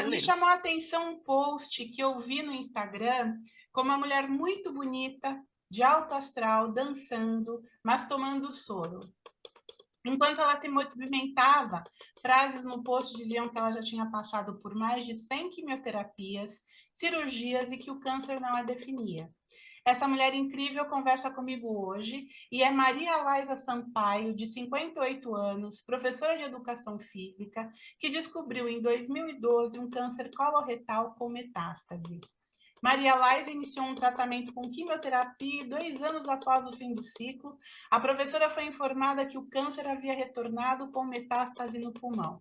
Me chamou Beleza. a atenção um post que eu vi no Instagram com uma mulher muito bonita, de alto astral, dançando, mas tomando soro. Enquanto ela se movimentava, frases no post diziam que ela já tinha passado por mais de 100 quimioterapias, cirurgias e que o câncer não a definia. Essa mulher incrível conversa comigo hoje e é Maria Laisa Sampaio, de 58 anos, professora de educação física, que descobriu em 2012 um câncer coloretal com metástase. Maria Laisa iniciou um tratamento com quimioterapia e 2 anos após o fim do ciclo, a professora foi informada que o câncer havia retornado com metástase no pulmão.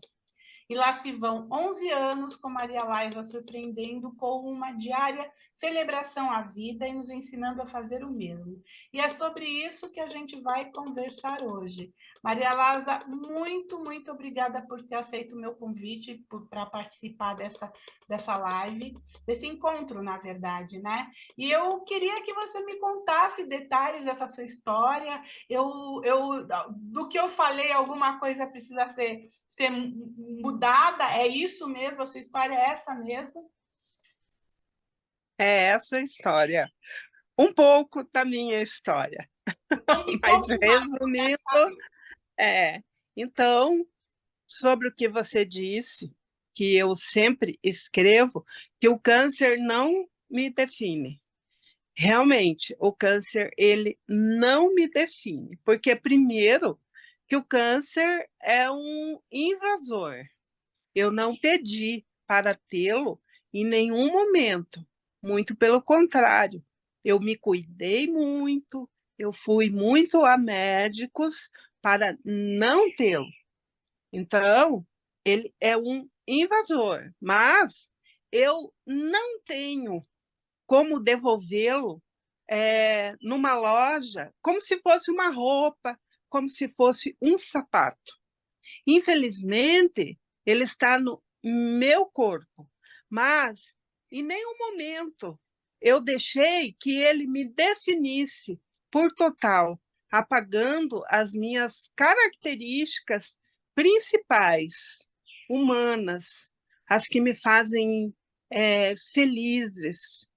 E lá se vão 11 anos com Maria Laisa surpreendendo com uma diária celebração à vida e nos ensinando a fazer o mesmo. E é sobre isso que a gente vai conversar hoje. Maria Laisa, muito obrigada por ter aceito o meu convite para participar dessa live, desse encontro, na verdade, né? E eu queria que você me contasse detalhes dessa sua história. Do que eu falei, alguma coisa precisa ser mudada? É isso mesmo? A sua história é essa mesmo? É essa a história. Um pouco da minha história. Então me Mas conte mais, eu quero resumindo, saber. é. Então, sobre o que você disse, que eu sempre escrevo, que o câncer não me define. Realmente, o câncer, ele não me define, porque primeiro que o câncer é um invasor. Eu não pedi para tê-lo em nenhum momento. Muito pelo contrário, eu me cuidei muito, eu fui muito a médicos para não tê-lo. Então, ele é um invasor, mas eu não tenho como devolvê-lo numa loja, como se fosse uma roupa, como se fosse um sapato. Infelizmente, ele está no meu corpo, mas em nenhum momento eu deixei que ele me definisse por total, apagando as minhas características principais, humanas, as que me fazem felizes,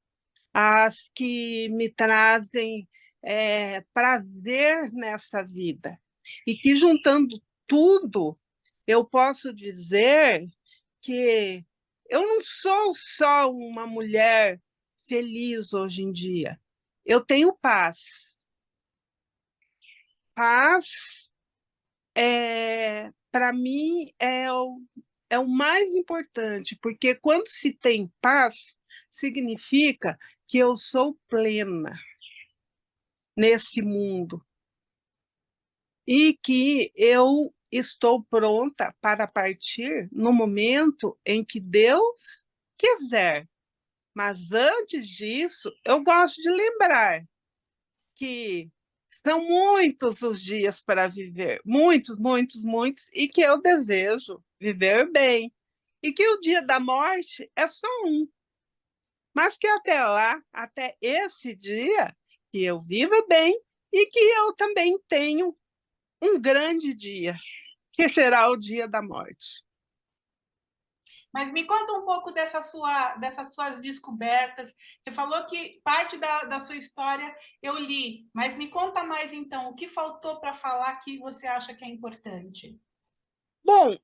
as que me trazem prazer nessa vida. E que juntando tudo, eu posso dizer que eu não sou só uma mulher feliz hoje em dia. Eu tenho paz. Paz, para mim, é o mais importante, porque quando se tem paz, significa que eu sou plena nesse mundo e que eu estou pronta para partir no momento em que Deus quiser. Mas antes disso, eu gosto de lembrar que são muitos os dias para viver, muitos, e que eu desejo viver bem. E que o dia da morte é só um, mas que até lá, até esse dia, que eu viva bem e que eu também tenho um grande dia, que será o dia da morte. Mas me conta um pouco dessas suas descobertas. Você falou que parte da sua história eu li, mas me conta mais então, o que faltou para falar que você acha que é importante? Bom,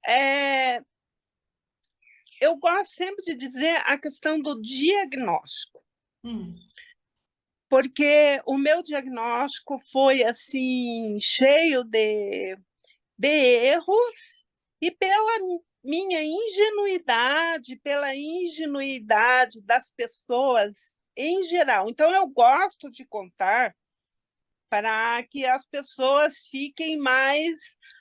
eu gosto sempre de dizer a questão do diagnóstico, Hum. porque o meu diagnóstico foi assim cheio de erros e pela minha ingenuidade, pela ingenuidade das pessoas em geral. Então eu gosto de contar para que as pessoas fiquem mais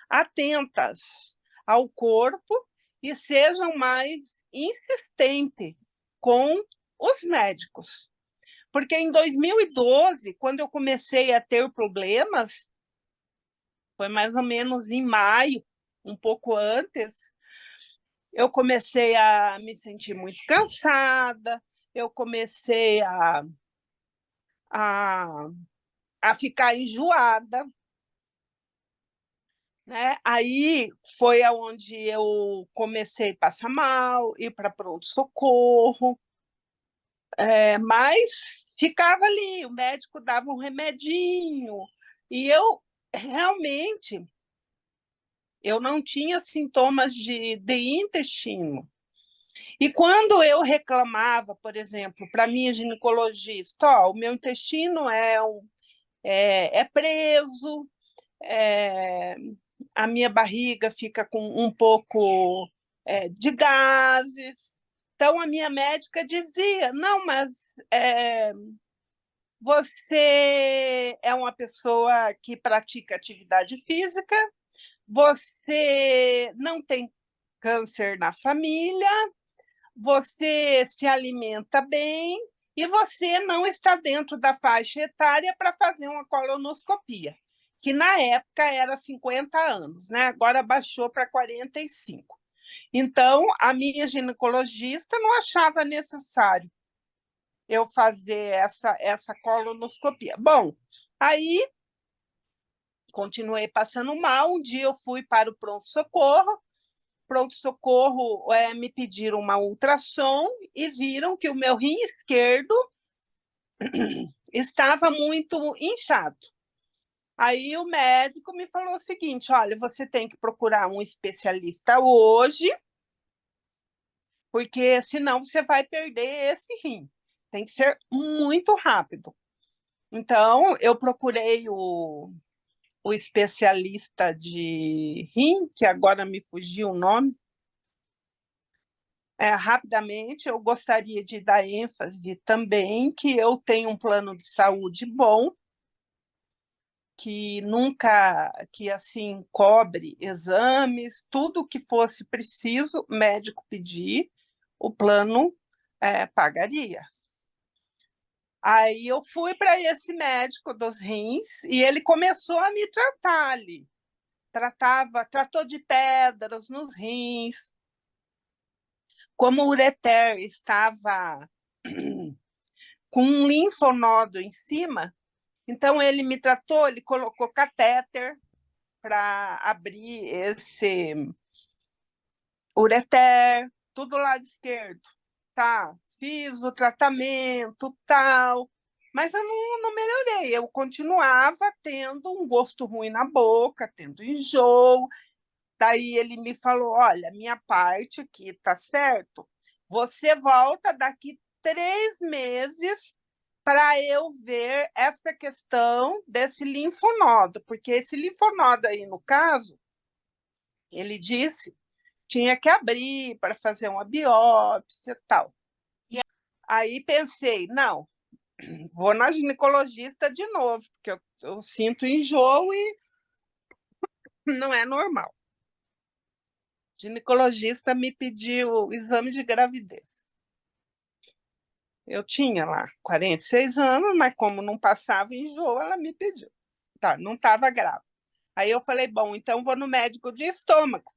atentas ao corpo e sejam mais insistentes com os médicos. Porque em 2012, quando eu comecei a ter problemas, foi mais ou menos em maio, um pouco antes, eu comecei a me sentir muito cansada, eu comecei a, a ficar enjoada, né? Aí foi aonde eu comecei a passar mal, ir para pronto-socorro, mas ficava ali, o médico dava um remedinho, e eu realmente eu não tinha sintomas de intestino. E quando eu reclamava, por exemplo, para minha ginecologista, ó, o meu intestino é preso, é, a minha barriga fica com um pouco de gases. Então, a minha médica dizia: não, mas é, você é uma pessoa que pratica atividade física, você não tem câncer na família, você se alimenta bem e você não está dentro da faixa etária para fazer uma colonoscopia, que na época era 50 anos, né? Agora baixou para 45. Então, a minha ginecologista não achava necessário eu fazer essa colonoscopia. Bom, aí continuei passando mal. Um dia eu fui para o pronto-socorro. Pronto-socorro me pediram uma ultrassom e viram que o meu rim esquerdo estava muito inchado. Aí o médico me falou o seguinte: olha, você tem que procurar um especialista hoje, porque senão você vai perder esse rim. Tem que ser muito rápido. Então, eu procurei o especialista de rim, que agora me fugiu o nome. Rapidamente, eu gostaria de dar ênfase também que eu tenho um plano de saúde bom, que nunca, que assim, cobre exames, tudo que fosse preciso, médico pedir, o plano pagaria. Aí eu fui para esse médico dos rins e ele começou a me tratar ali. Tratou de pedras nos rins, como o ureter estava com um linfonodo em cima, então ele me tratou, ele colocou catéter para abrir esse ureter, tudo lado esquerdo, tá? Fiz o tratamento, tal, mas eu não melhorei, eu continuava tendo um gosto ruim na boca, tendo enjoo. Daí ele me falou: olha, minha parte aqui tá certo, você volta daqui 3 meses para eu ver essa questão desse linfonodo, porque esse linfonodo aí, no caso, ele disse, tinha que abrir para fazer uma biópsia e tal. E aí pensei, não, vou na ginecologista de novo, porque eu sinto enjoo e não é normal. O ginecologista me pediu o exame de gravidez. Eu tinha lá 46 anos, mas como não passava enjoo, ela me pediu. Tá, não estava grávida. Aí eu falei, bom, então vou no médico de estômago.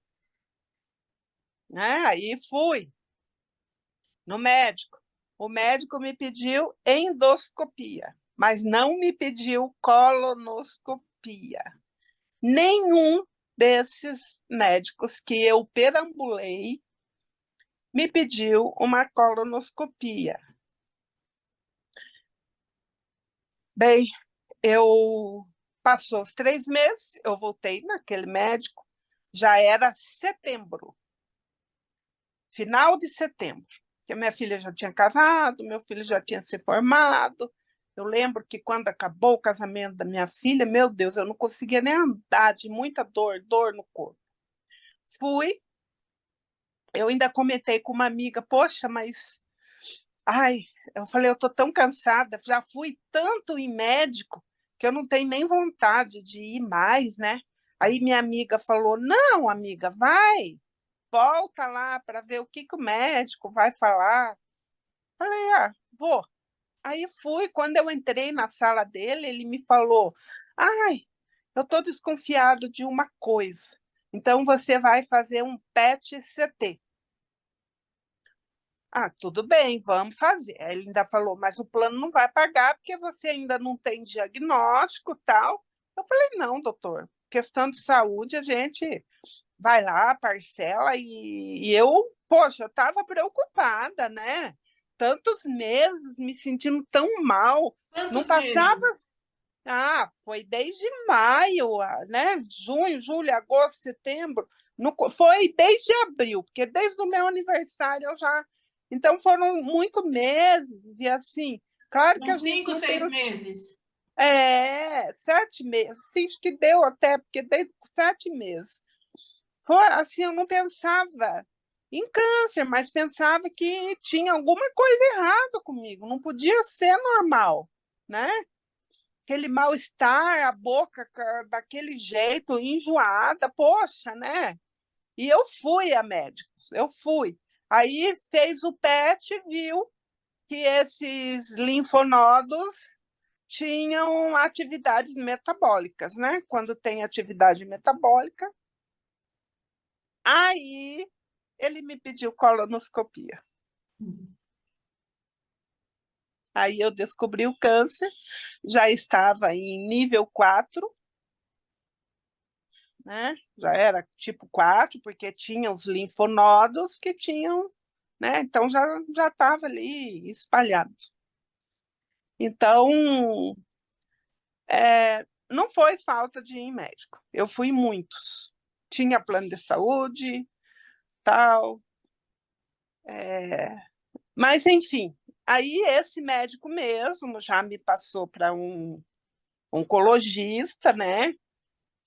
Né? Aí fui no médico. O médico me pediu endoscopia, mas não me pediu colonoscopia. Nenhum desses médicos que eu perambulei me pediu uma colonoscopia. Bem, eu passou os 3 meses, eu voltei naquele médico, já era setembro, final de setembro, que a minha filha já tinha casado, meu filho já tinha se formado. Eu lembro que quando acabou o casamento da minha filha, meu Deus, eu não conseguia nem andar, de muita dor no corpo. Fui, eu ainda comentei com uma amiga, poxa, mas ai, eu falei, eu tô tão cansada, já fui tanto em médico que eu não tenho nem vontade de ir mais, né? Aí minha amiga falou: não, amiga, vai, volta lá para ver o que o médico vai falar. Falei, vou. Aí fui, quando eu entrei na sala dele, ele me falou: ai, eu tô desconfiado de uma coisa. Então você vai fazer um PET-CT. Tudo bem, vamos fazer. Aí ele ainda falou, mas o plano não vai pagar porque você ainda não tem diagnóstico, tal. Eu falei, não, doutor, questão de saúde, a gente vai lá, parcela, e eu, poxa, eu estava preocupada, né? Tantos meses me sentindo tão mal, não Quantos passava. meses? Foi desde maio, né? Junho, julho, agosto, setembro. Foi desde abril, porque desde o meu aniversário eu já. Então foram muitos meses, e assim, claro que a Uns gente cinco, não seis pensa. meses? 7 meses. Acho que deu até, porque desde 7 meses. Foi assim, eu não pensava em câncer, mas pensava que tinha alguma coisa errada comigo, não podia ser normal, né? Aquele mal-estar, a boca daquele jeito, enjoada, poxa, né? E eu fui a médicos, eu fui. Aí fez o PET, viu que esses linfonodos tinham atividades metabólicas, né? Quando tem atividade metabólica, aí ele me pediu colonoscopia. Aí eu descobri o câncer, já estava em nível 4, né? Já era tipo 4, porque tinha os linfonodos que tinham, né? Então já estava ali espalhado. Então, não foi falta de ir em médico. Eu fui em muitos. Tinha plano de saúde, tal. Mas, enfim, aí esse médico mesmo já me passou para um oncologista, né?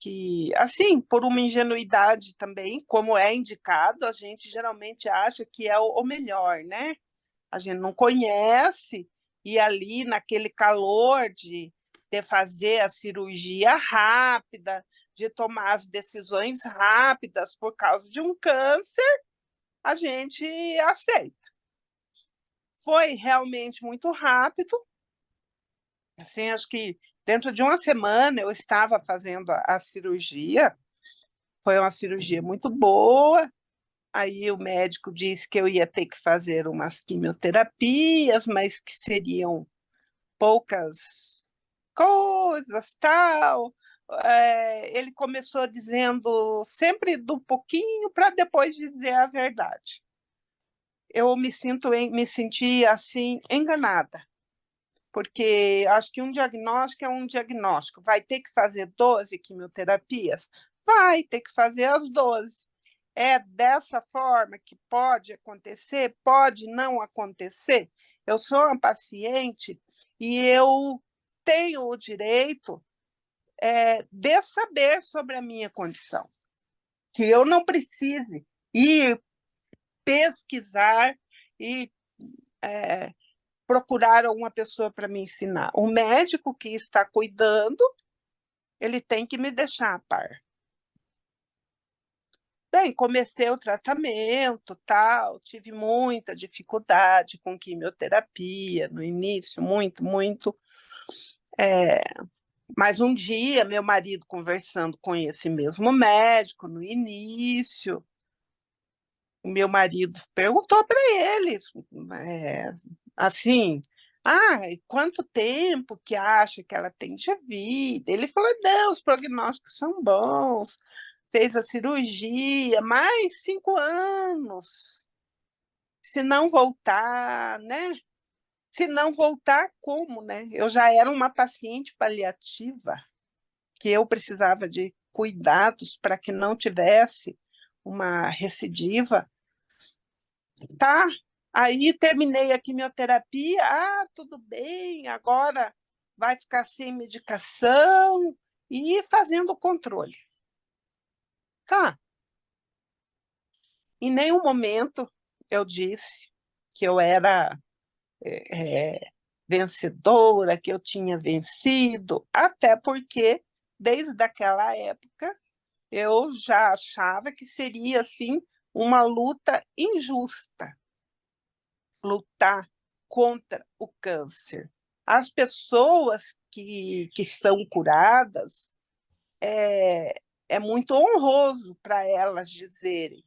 Que, assim, por uma ingenuidade também, como é indicado, a gente geralmente acha que é o melhor, né? A gente não conhece, e ali naquele calor de fazer a cirurgia rápida, de tomar as decisões rápidas por causa de um câncer, a gente aceita. Foi realmente muito rápido, assim, acho que dentro de uma semana eu estava fazendo a cirurgia. Foi uma cirurgia muito boa. Aí o médico disse que eu ia ter que fazer umas quimioterapias, mas que seriam poucas coisas, tal. Ele começou dizendo sempre do pouquinho para depois dizer a verdade. Eu me senti assim enganada, porque acho que um diagnóstico é um diagnóstico. Vai ter que fazer 12 quimioterapias? Vai ter que fazer as 12. É dessa forma que pode acontecer? Pode não acontecer? Eu sou uma paciente e eu tenho o direito de saber sobre a minha condição, que eu não precise ir pesquisar e é, procurar alguma pessoa para me ensinar. O médico que está cuidando, ele tem que me deixar a par. Bem, comecei o tratamento, tal, tive muita dificuldade com quimioterapia no início, muito, muito. É, mas um dia, meu marido conversando com esse mesmo médico no início, o meu marido perguntou para ele, é, assim, e quanto tempo que acha que ela tem de vida? Ele falou, não, os prognósticos são bons, fez a cirurgia, mais 5 anos, se não voltar, né? Se não voltar, como, né? Eu já era uma paciente paliativa, que eu precisava de cuidados para que não tivesse uma recidiva. Tá, aí terminei a quimioterapia, tudo bem, agora vai ficar sem medicação e fazendo o controle. Tá, em nenhum momento eu disse que eu era vencedora, que eu tinha vencido, até porque desde aquela época eu já achava que seria assim uma luta injusta, lutar contra o câncer. As pessoas que são curadas, é muito honroso para elas dizerem: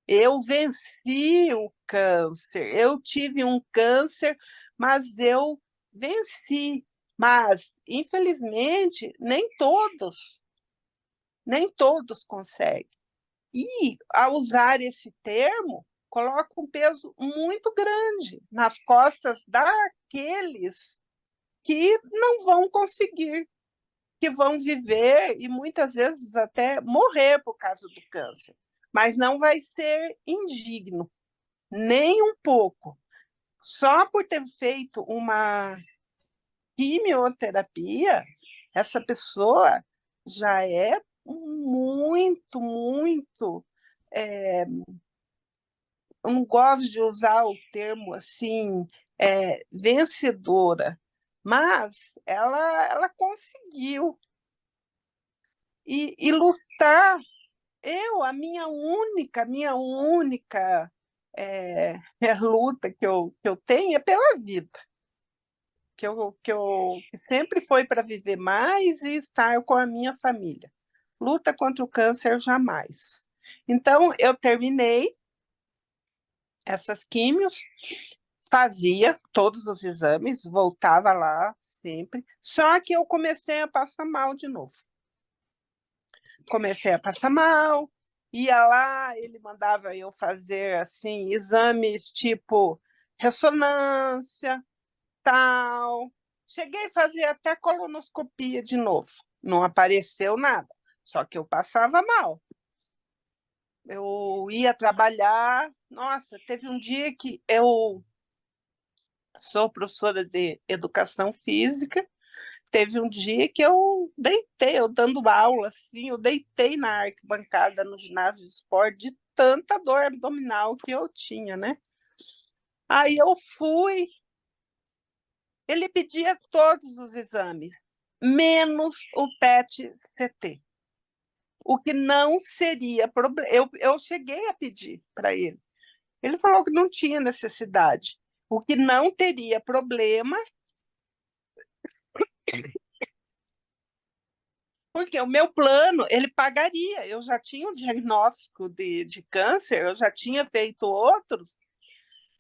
eu venci o câncer, eu tive um câncer, mas eu venci. Mas, infelizmente, nem todos Nem todos conseguem. E, ao usar esse termo, coloca um peso muito grande nas costas daqueles que não vão conseguir, que vão viver e muitas vezes até morrer por causa do câncer. Mas não vai ser indigno, nem um pouco. Só por ter feito uma quimioterapia, essa pessoa já é muito, muito. É, eu não gosto de usar o termo assim, vencedora, mas ela conseguiu. E lutar, a minha única luta que eu tenho é pela vida, que sempre foi para viver mais e estar com a minha família. Luta contra o câncer jamais. Então, eu terminei essas químios, fazia todos os exames, voltava lá sempre, só que eu comecei a passar mal de novo. Comecei a passar mal, ia lá, ele mandava eu fazer assim exames tipo ressonância, tal. Cheguei a fazer até colonoscopia de novo. Não apareceu nada, só que eu passava mal. Eu ia trabalhar. Nossa, teve um dia que eu sou professora de educação física. Teve um dia que eu deitei, eu dando aula, assim, eu deitei na arquibancada no ginásio de esporte de tanta dor abdominal que eu tinha, né? Aí eu fui, ele pedia todos os exames, menos o PET-CT, o que não seria problema. Eu cheguei a pedir para ele. Ele falou que não tinha necessidade. O que não teria problema, porque o meu plano, ele pagaria. Eu já tinha o diagnóstico de câncer, eu já tinha feito outros,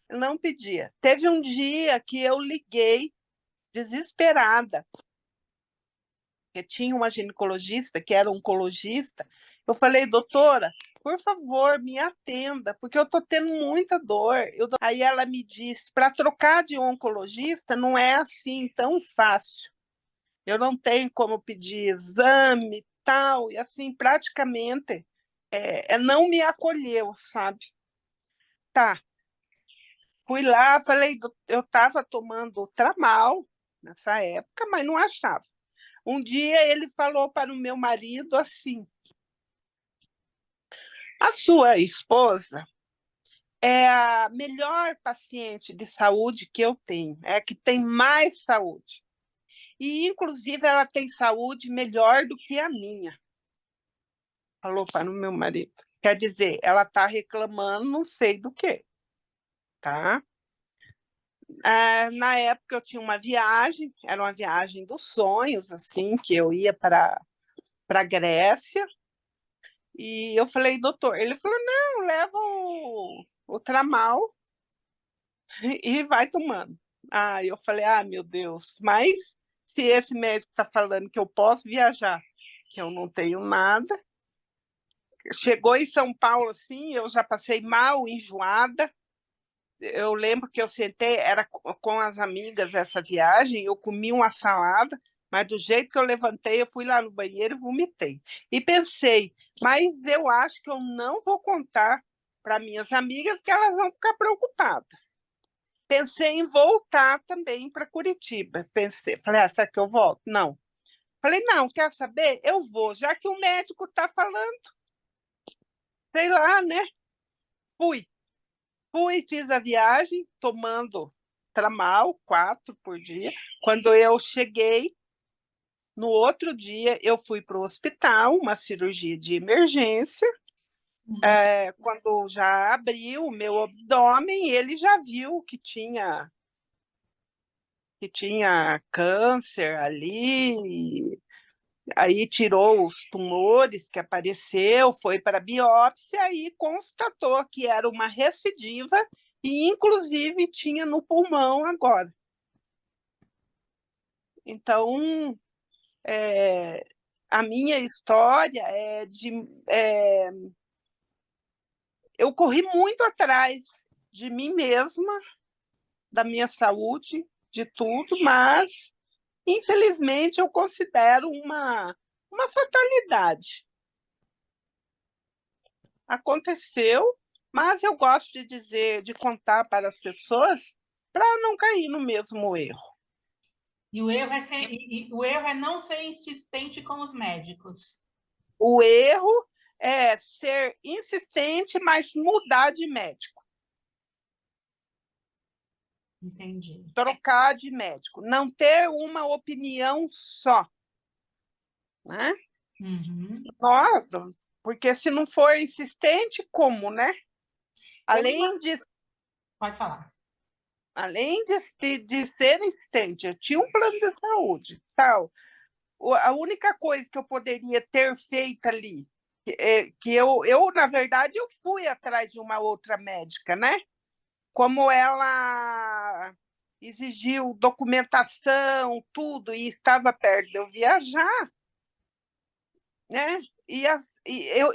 não pedia. Teve um dia que eu liguei desesperada, porque tinha uma ginecologista que era oncologista. Eu falei, doutora, por favor, me atenda, porque eu estou tendo muita dor. Aí ela me disse, para trocar de oncologista não é assim tão fácil. Eu não tenho como pedir exame e tal, e assim, praticamente, não me acolheu, sabe? Tá, fui lá, falei, eu estava tomando Tramal nessa época, mas não achava. Um dia ele falou para o meu marido assim: a sua esposa é a melhor paciente de saúde que eu tenho, é a que tem mais saúde. E, inclusive, ela tem saúde melhor do que a minha. Falou para o meu marido. Quer dizer, ela está reclamando não sei do que, tá? Na época eu tinha uma viagem, era uma viagem dos sonhos, assim, que eu ia para Grécia, e eu falei, doutor, ele falou, não, leva o Tramal e vai tomando. Eu falei, meu Deus, mas se esse médico está falando que eu posso viajar, que eu não tenho nada, chegou em São Paulo, assim, eu já passei mal, enjoada. Eu lembro que eu sentei, era com as amigas essa viagem, eu comi uma salada, mas do jeito que eu levantei, eu fui lá no banheiro e vomitei. E pensei, mas eu acho que eu não vou contar para minhas amigas que elas vão ficar preocupadas. Pensei em voltar também para Curitiba. Pensei, falei, será que eu volto? Não. Falei, não, quer saber? Eu vou, já que o médico está falando, sei lá, né? Fui. Fiz a viagem tomando Tramal, 4 por dia. Quando eu cheguei, no outro dia, eu fui para o hospital, uma cirurgia de emergência. Quando já abriu o meu abdômen, ele já viu que tinha câncer ali, aí tirou os tumores que apareceu, foi para a biópsia e constatou que era uma recidiva e, inclusive, tinha no pulmão agora. Então, é, a minha história eu corri muito atrás de mim mesma, da minha saúde, de tudo, mas infelizmente eu considero uma fatalidade. Aconteceu, mas eu gosto de dizer, de contar para as pessoas para não cair no mesmo erro. E o erro é não ser insistente com os médicos. O erro é ser insistente, mas mudar de médico. Entendi. Trocar de médico. Não ter uma opinião só. Né? Uhum. Nossa, porque se não for insistente, como, né? Além de, Pode falar. além de ser insistente, eu tinha um plano de saúde, tal. A única coisa que eu poderia ter feito ali, que eu, na verdade, eu fui atrás de uma outra médica, né? Como ela exigiu documentação, tudo, e estava perto de eu viajar, né?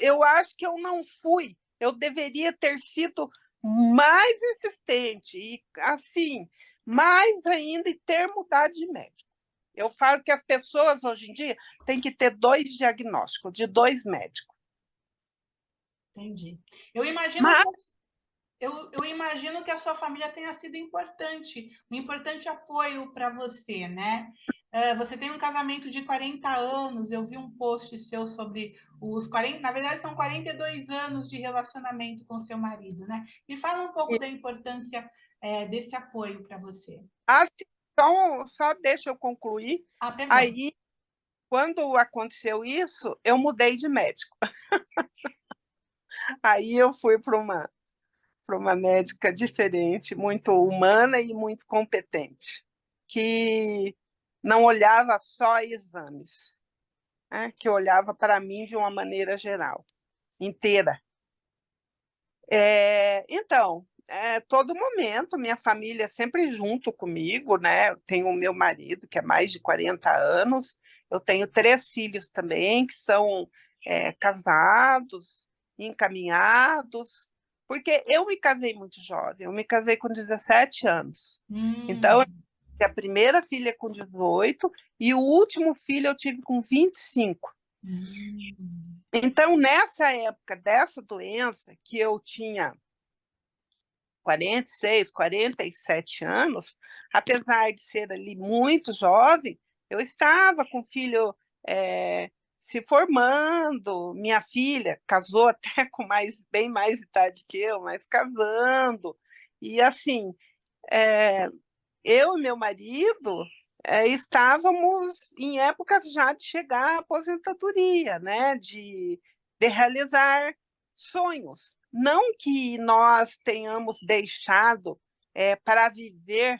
Eu acho que eu não fui. Eu deveria ter sido mais insistente e, assim, mais ainda, e ter mudado de médico. Eu falo que as pessoas, hoje em dia, têm que ter 2 diagnósticos, de 2 médicos. Entendi. Eu imagino que Mas eu imagino que a sua família tenha sido importante, um importante apoio para você, né? Você tem um casamento de 40 anos, eu vi um post seu sobre os 40, na verdade são 42 anos de relacionamento com seu marido, né? Me fala um pouco da importância desse apoio para você. assim, então, só deixa eu concluir. Ah, perdão. Aí, quando aconteceu isso, eu mudei de médico. Aí eu fui para uma médica diferente, muito humana e muito competente, que não olhava só exames, né? Que olhava para mim de uma maneira geral, inteira. Então, todo momento, minha família é sempre junto comigo, né? Eu tenho o meu marido, que é mais de 40 anos, eu tenho 3 filhos também, que são casados, encaminhados, porque eu me casei muito jovem, eu me casei com 17 anos. Então, Hum, a primeira filha com 18 e o último filho eu tive com 25. hum, Então, nessa época dessa doença, que eu tinha 46, 47 anos, apesar de ser ali muito jovem, eu estava com o filho se formando, minha filha casou até com bem mais idade que eu, mas casando, e assim, é, eu e meu marido estávamos em épocas já de chegar à aposentadoria, né? De realizar sonhos. Não que nós tenhamos deixado para viver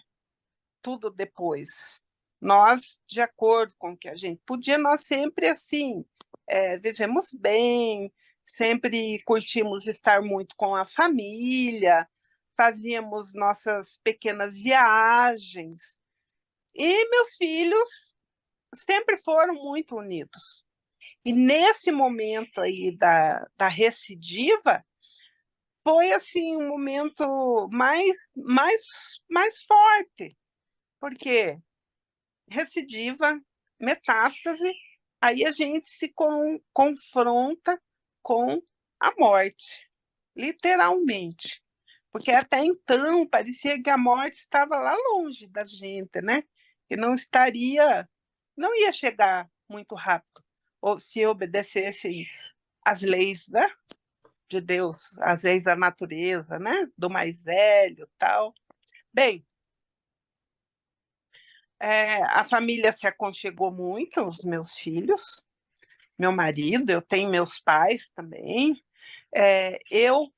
tudo depois. Nós, de acordo com o que a gente podia, nós sempre assim vivemos bem, sempre curtimos estar muito com a família, fazíamos nossas pequenas viagens. E meus filhos sempre foram muito unidos. E nesse momento aí da recidiva, foi assim um momento mais forte, porque recidiva, metástase, aí a gente se confronta com a morte, literalmente. Porque até então parecia que a morte estava lá longe da gente, né? Que não ia chegar muito rápido, ou se obedecesse às leis, né? De Deus, às leis da natureza, né? Do mais velho, tal. Bem, a família se aconchegou muito, os meus filhos, meu marido, eu tenho meus pais também. Eu,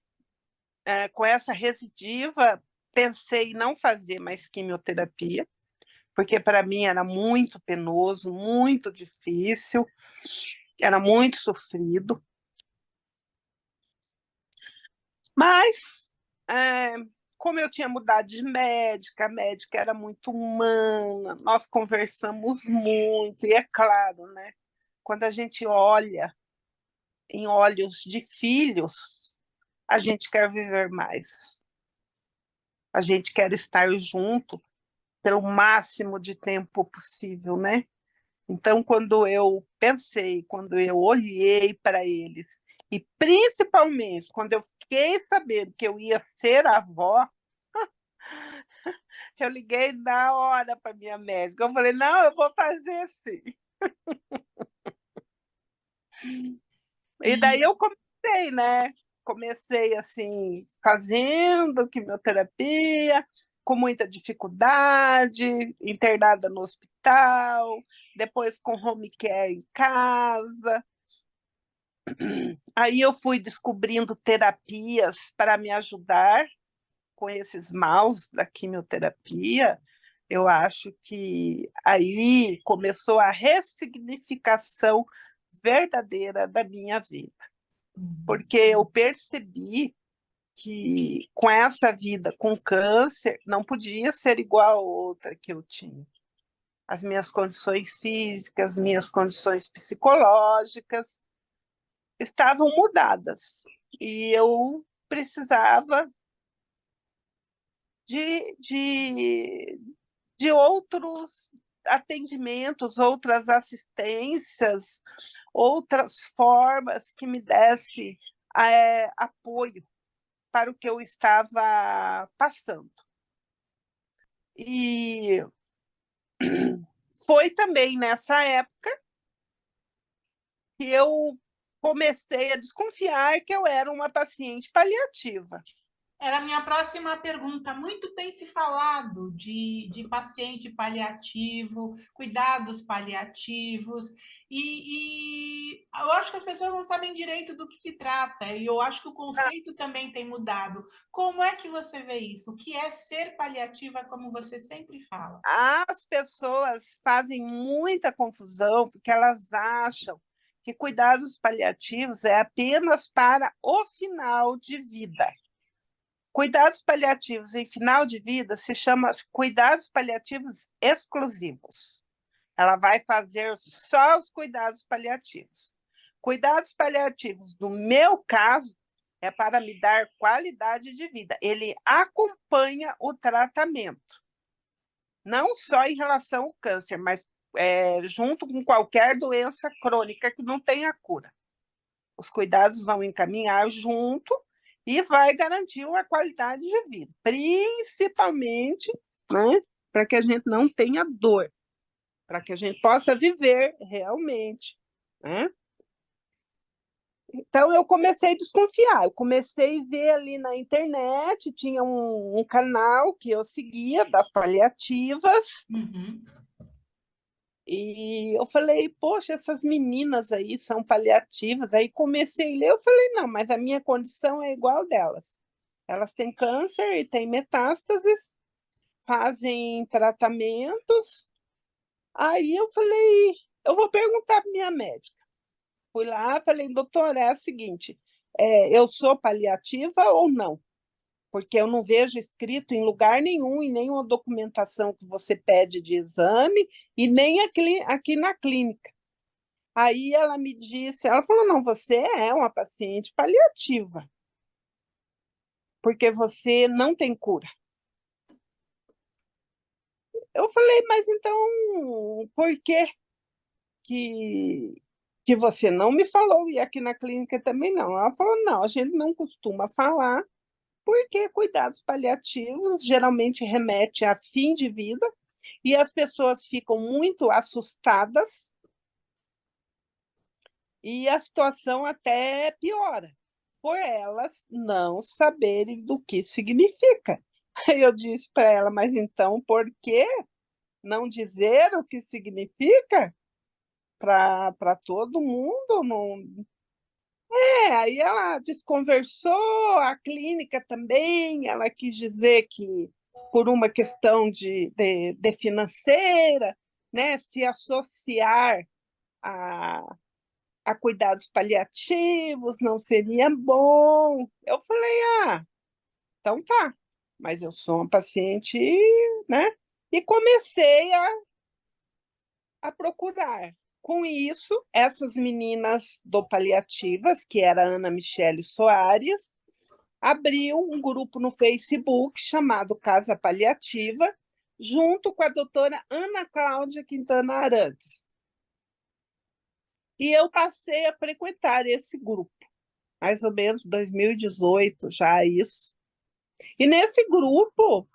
com essa recidiva, pensei em não fazer mais quimioterapia, porque para mim era muito penoso, muito difícil, era muito sofrido. Mas, é, como eu tinha mudado de médica, a médica era muito humana, nós conversamos muito, e é claro, né? quando a gente olha em olhos de filhos, a gente quer viver mais. A gente quer estar junto pelo máximo de tempo possível, né? Então, quando eu pensei, quando eu olhei para eles, e principalmente quando eu fiquei sabendo que eu ia ser avó, eu liguei na hora para minha médica. Eu falei, não, eu vou fazer sim. E daí E eu comecei, né? Comecei assim, fazendo quimioterapia, com muita dificuldade, internada no hospital, depois com home care em casa. Aí eu fui descobrindo terapias para me ajudar com esses maus da quimioterapia. Eu acho que aí começou a ressignificação verdadeira da minha vida, porque eu percebi que com essa vida com câncer não podia ser igual a outra que eu tinha. As minhas condições físicas, minhas condições psicológicas estavam mudadas e eu precisava de outros atendimentos, outras assistências, outras formas que me desse apoio para o que eu estava passando. E foi também nessa época que eu comecei a desconfiar que eu era uma paciente paliativa. era a minha próxima pergunta. Muito tem se falado de paciente paliativo, cuidados paliativos, e eu acho que as pessoas não sabem direito do que se trata, e eu acho que o conceito também tem mudado. Como é que você vê isso? O que é ser paliativa, como você sempre fala? As pessoas fazem muita confusão porque elas acham que cuidados paliativos é apenas para o final de vida. Cuidados paliativos em final de vida se chama cuidados paliativos exclusivos. Ela vai fazer só os cuidados paliativos. Cuidados paliativos, no meu caso, é para me dar qualidade de vida. Ele acompanha o tratamento, não só em relação ao câncer, mas junto com qualquer doença crônica que não tenha cura. Os cuidados vão encaminhar junto e vai garantir uma qualidade de vida, principalmente, né, para que a gente não tenha dor, para que a gente possa viver realmente, né? Então eu comecei a desconfiar, eu comecei a ver ali na internet, tinha um canal que eu seguia das paliativas, Uhum. e eu falei, poxa, essas meninas aí são paliativas. Aí comecei a ler, eu falei, não, mas a minha condição é igual delas. Elas têm câncer e têm metástases, fazem tratamentos. Aí eu falei, eu vou perguntar para minha médica. Fui lá, falei, doutora, é o seguinte, eu sou paliativa ou não? Porque eu não vejo escrito em lugar nenhum, em nenhuma documentação que você pede de exame, e nem aqui na clínica. Aí ela me disse, ela falou, não, você é uma paciente paliativa, porque você não tem cura. Eu falei, mas então, por que, que você não me falou? E aqui na clínica também não. Ela falou, não, a gente não costuma falar, porque cuidados paliativos geralmente remete a fim de vida, e as pessoas ficam muito assustadas, e a situação até piora, por elas não saberem do que significa. Aí eu disse para ela, mas então por que não dizer o que significa para todo mundo? Não... Aí ela desconversou, a clínica também, ela quis dizer que por uma questão de financeira, né, se associar a a cuidados paliativos, não seria bom. Eu falei, ah, então tá, mas eu sou uma paciente, né? E comecei a procurar. Com isso, essas meninas do Paliativas, que era a Ana Michele Soares, abriu um grupo no Facebook chamado Casa Paliativa, junto com a doutora Ana Cláudia Quintana Arantes. E eu passei a frequentar esse grupo, mais ou menos 2018, já isso. E nesse grupo,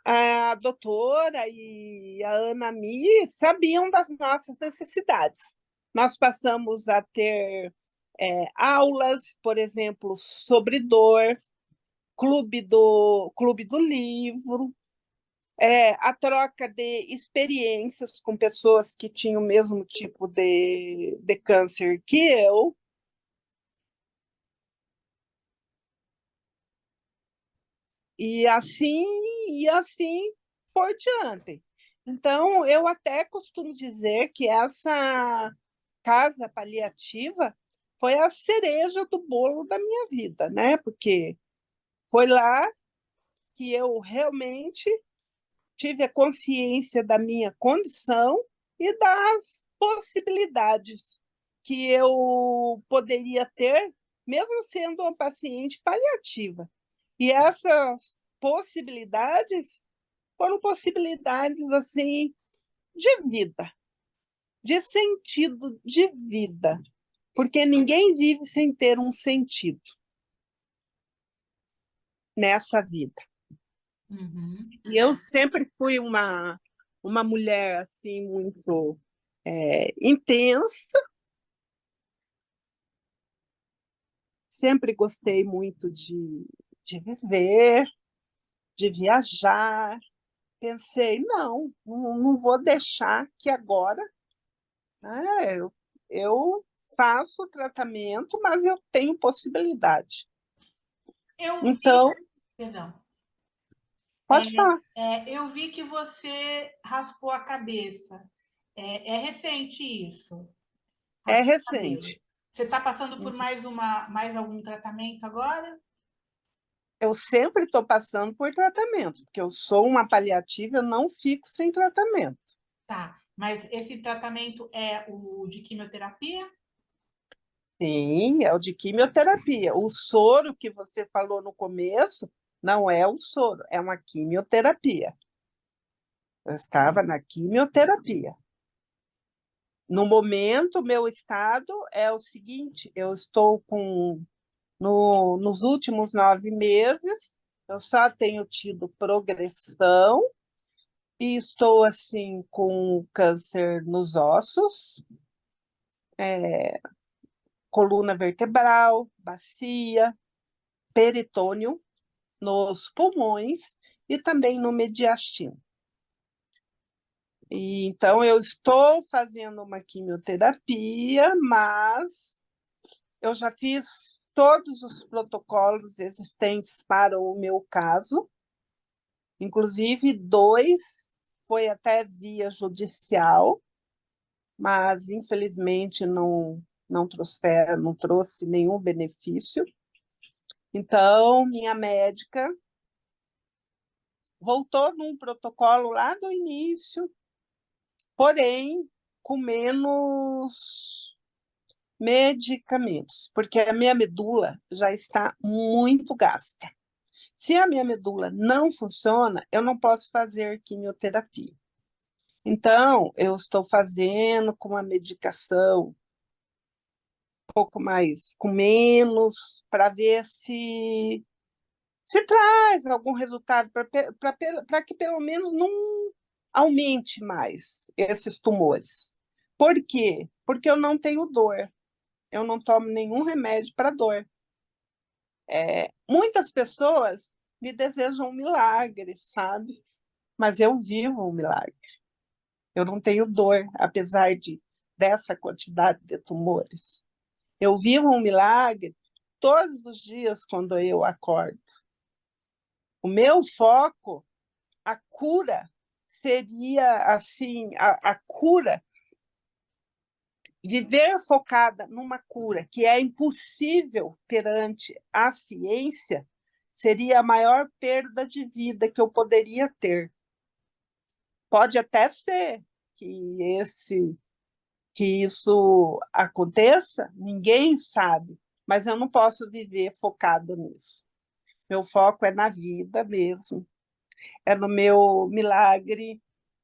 a doutora e a Ana Mi sabiam das nossas necessidades. Nós passamos a ter aulas, por exemplo, sobre dor, clube do livro, a troca de experiências com pessoas que tinham o mesmo tipo de câncer que eu. E e assim por diante. Então, eu até costumo dizer que essa casa paliativa foi a cereja do bolo da minha vida, né? Porque foi lá que eu realmente tive a consciência da minha condição e das possibilidades que eu poderia ter, mesmo sendo uma paciente paliativa. E essas possibilidades foram possibilidades assim de vida, de sentido de vida, porque ninguém vive sem ter um sentido nessa vida. Uhum. E eu sempre fui uma mulher assim muito intensa, sempre gostei muito de viver, de viajar. Pensei, não vou deixar que agora, né, eu faço o tratamento, mas eu tenho possibilidade. Eu vi, Então, perdão, pode falar. eu vi que você raspou a cabeça. É recente isso? É Raspou o cabelo. recente. Você está passando por mais algum tratamento agora? Eu sempre estou passando por tratamento, porque eu sou uma paliativa, eu não fico sem tratamento. Tá. Mas esse tratamento é o de quimioterapia? Sim, é o de quimioterapia. O soro que você falou no começo não é o soro, é uma quimioterapia. Eu estava na quimioterapia. No momento, meu estado é o seguinte: eu estou nos últimos 9 meses, eu só tenho tido progressão e estou assim com câncer nos ossos, coluna vertebral, bacia, peritônio, nos pulmões e também no mediastino. E, então, eu estou fazendo uma quimioterapia, mas eu já fiz todos os protocolos existentes para o meu caso, inclusive 2 foi até via judicial, mas infelizmente não trouxe nenhum benefício. Então, minha médica voltou num protocolo lá do início, porém com menos medicamentos, porque a minha medula já está muito gasta. Se a minha medula não funciona, eu não posso fazer quimioterapia. Então, eu estou fazendo com uma medicação um pouco mais, com menos, para ver se traz algum resultado, para que pelo menos não aumente mais esses tumores. Por quê? Porque eu não tenho dor. Eu não tomo nenhum remédio para dor. Muitas pessoas me desejam um milagre, sabe? Mas eu vivo um milagre. Eu não tenho dor, apesar dessa quantidade de tumores. Eu vivo um milagre todos os dias quando eu acordo. O meu foco, a cura, seria assim, a cura, viver focada numa cura que é impossível perante a ciência, seria a maior perda de vida que eu poderia ter. Pode até ser que que isso aconteça, ninguém sabe, mas eu não posso viver focada nisso. Meu foco é na vida mesmo, é no meu milagre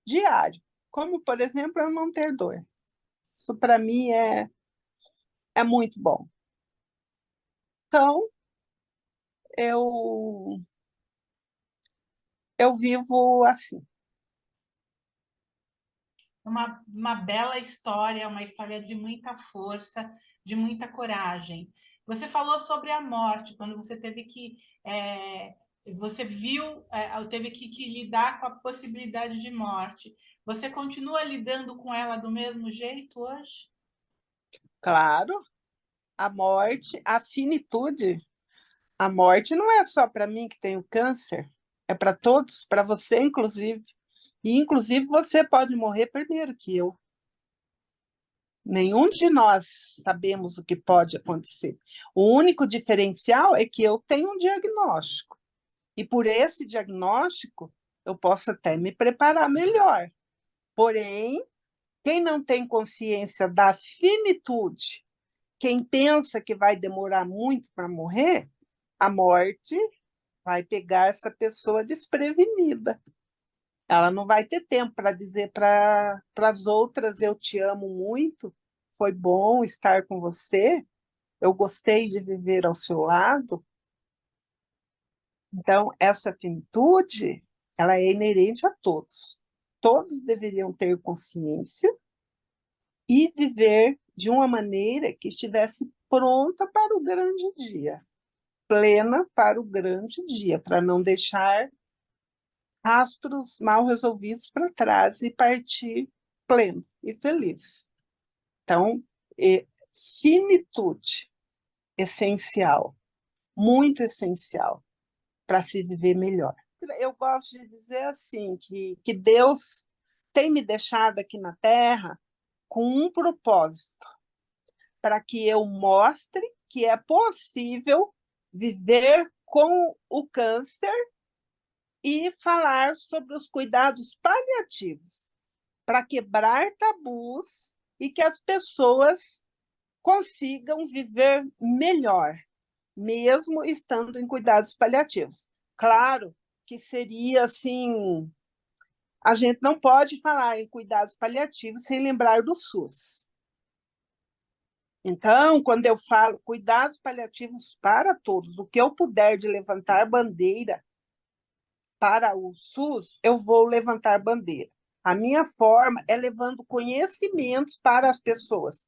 diário, como, por exemplo, eu não ter dor. Isso para mim é muito bom. Então, eu, eu vivo assim. Uma bela história, uma história de muita força, de muita coragem. Você falou sobre a morte, quando você teve que. Você viu, teve que lidar com a possibilidade de morte. Você continua lidando com ela do mesmo jeito hoje? Claro, a morte, a finitude, a morte não é só para mim que tenho câncer, é para todos, para você, inclusive. E, inclusive, você pode morrer primeiro que eu. Nenhum de nós sabemos o que pode acontecer. O único diferencial é que eu tenho um diagnóstico. E por esse diagnóstico, eu posso até me preparar melhor. Porém, quem não tem consciência da finitude, quem pensa que vai demorar muito para morrer, a morte vai pegar essa pessoa desprevenida. Ela não vai ter tempo para dizer para as outras: eu te amo muito, foi bom estar com você, eu gostei de viver ao seu lado. Então, essa finitude, ela é inerente a todos. Todos deveriam ter consciência e viver de uma maneira que estivesse pronta para o grande dia, plena para o grande dia, para não deixar rastros mal resolvidos para trás e partir pleno e feliz. Então, finitude, essencial, muito essencial para se viver melhor. Eu gosto de dizer assim, que Deus tem me deixado aqui na Terra com um propósito, para que eu mostre que é possível viver com o câncer e falar sobre os cuidados paliativos, para quebrar tabus e que as pessoas consigam viver melhor, mesmo estando em cuidados paliativos. Claro que seria assim, a gente não pode falar em cuidados paliativos sem lembrar do SUS. Então, quando eu falo cuidados paliativos para todos, o que eu puder de levantar bandeira para o SUS, eu vou levantar bandeira. A minha forma é levando conhecimentos para as pessoas,